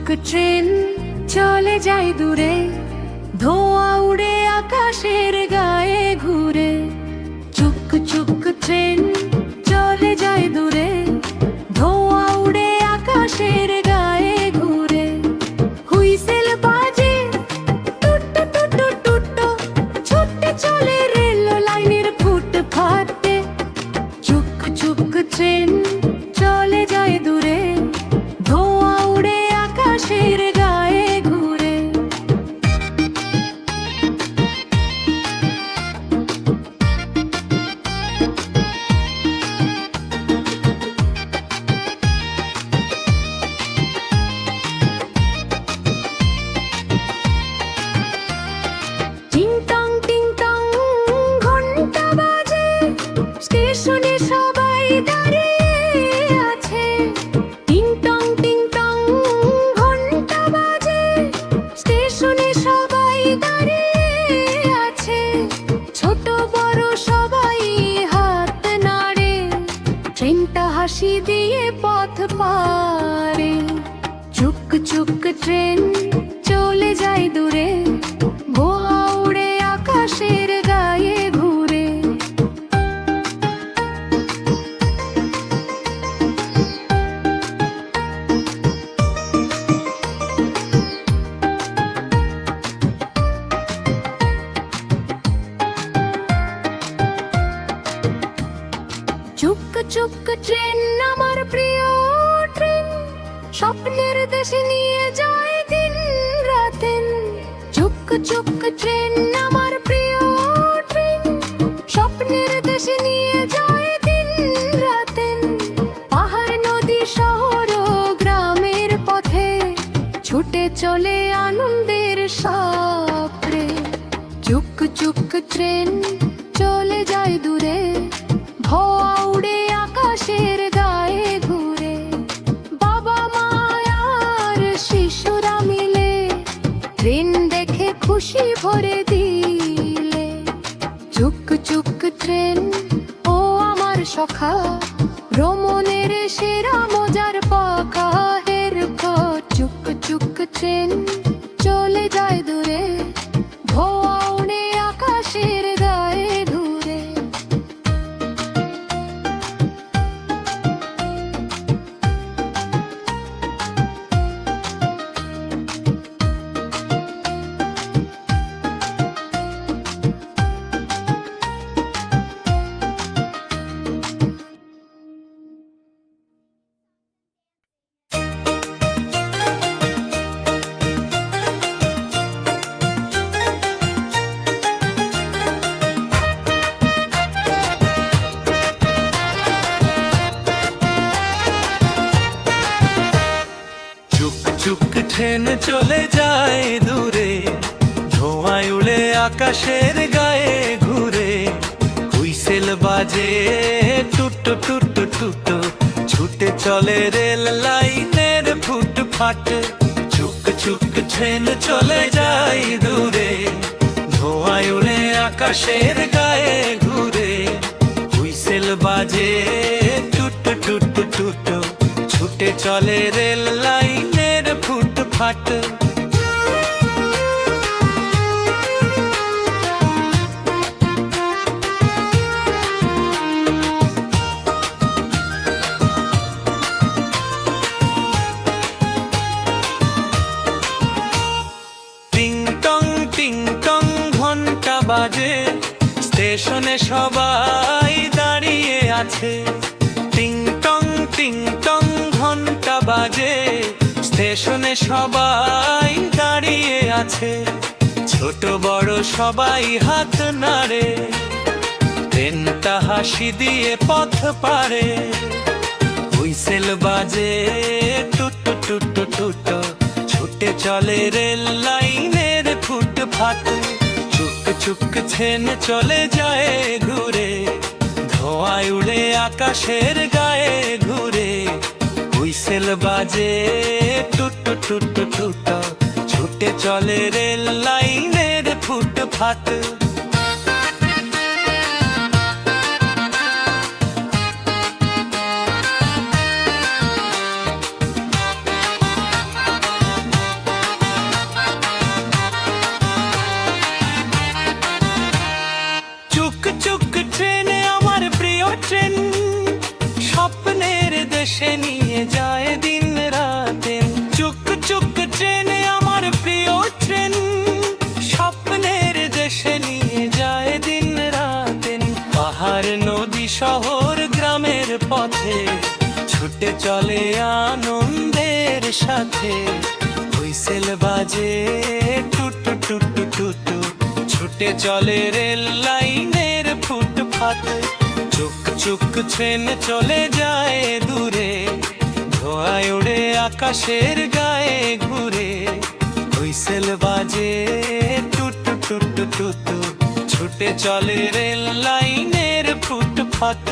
Train চলে যায় দূরে, ধোঁয়া উড়ে আকাশের গায়ে ঘুরে। চুক চুক ট্রেন চলে যায় দূরে, ধোঁয়া উড়ে আকাশের গায়ে ঘুরে। হুইসেল বাজে টুট্টু টুট্টু টুট্টু, ছুটে চলে রেল লাইনের ফুটপাতে। চুক চুক ট্রেন চলে যায় দূরে, ধোঁয়া উড়ে আকাশের গায়ে ঘুরে। টিং টং টিং টং ঘন্টা বাজে, স্টেশনে সবাই দাঁড়িয়ে আছে। টিং টং টিং টং ঘন্টা বাজে, স্টেশনে সবাই দাঁড়িয়ে আছে। ছোট বড় সবাই হাত নাড়ে, ট্রেনটা হাসি দিয়ে পথ পারে। চুক চুক ট্রেন চলে যায় দূরে, ধোঁয়া উড়ে আকাশের গায়ে ঘুরে। চুক চুক ট্রেন আমার প্রিয় ট্রেন, স্বপ্নের দেশে নিয়ে যায় দিন রাতেন। চুক চুক ট্রেন আমার প্রিয় ট্রেন, স্বপ্নের দেশে নিয়ে যায় দিন রাতেন। পাহাড় নদী শহর ও গ্রামের পথে ছুটে চলে আনন্দের সাগরে। চুক চুক ট্রেন চলে যায় দূরে, ধোঁয়া উড়ে আকাশের গায়ে ঘুরে। বাবা মা আর শিশুরা মিলে ট্রেন দেখে খুশি ভরে দিলে। চুক চুক ট্রেন ও আমার সখা, ভ্রমণের সেরা মজার পাখা। হেরকো চুক চুক ট্রেন চলে যায় দূরে, ধোঁয়া উড়ে আকাশের গায়ে ঘুরে। চুক ট্রেন চলে যায় দূরে, ধোঁয়ায় উড়ে আকাশের গায়ে ঘুরে। হুইসেল বাজে টুট্টু টুট্টু টুট্টু, ছুটে চলে রেল লাইনের ফুটপাত। চুক চুক ট্রেন চলে যায় দূরে, ধোঁয়ায় উড়ে আকাশের গায়ে ঘুরে। হুইসেল বাজে টুট্টু টুট্টু টুট্টু, ছুটে চলে রেল লাইনের ফুটপাত। টিং টং টিং টং ঘন্টা বাজে, স্টেশনে সবাই দাঁড়িয়ে আছে। টিং টং টিং টং ঘন্টা বাজে, স্টেশনে সবাই দাঁড়িয়ে আছে। ছোট বড় সবাই হাত নাড়ে, ট্রেনটা হাসি দিয়ে পথ পারে। হুইসেল বাজে টুট্টু টুট্টু টুট্টু, ছুটে চলে রেল লাইনের ফুটপাত। চুক চুক ট্রেন চলে যায় ঘুরে, ধোঁয়ায় উড়ে আকাশের গায়ে ঘুরে। হুইসেল বাজে টুট্টু টুট্টু টুট্টু, ছুটে চলে রেল লাইনের ফুটপাত। মাঝে ছুটে চলে আনন্দের সাথে হুইসেল বাজে টুটু টুটু টুটু ছুটে চলে রেল লাইনের ফুটপাত চুক চুক ট্রেন চলে যায় দূরে ধোঁয়ায় উড়ে আকাশের গায়ে ঘুরে হুইসেল বাজে টুটু টুটু টুটু ছুটে চলে রেল লাইনের ফুটপাত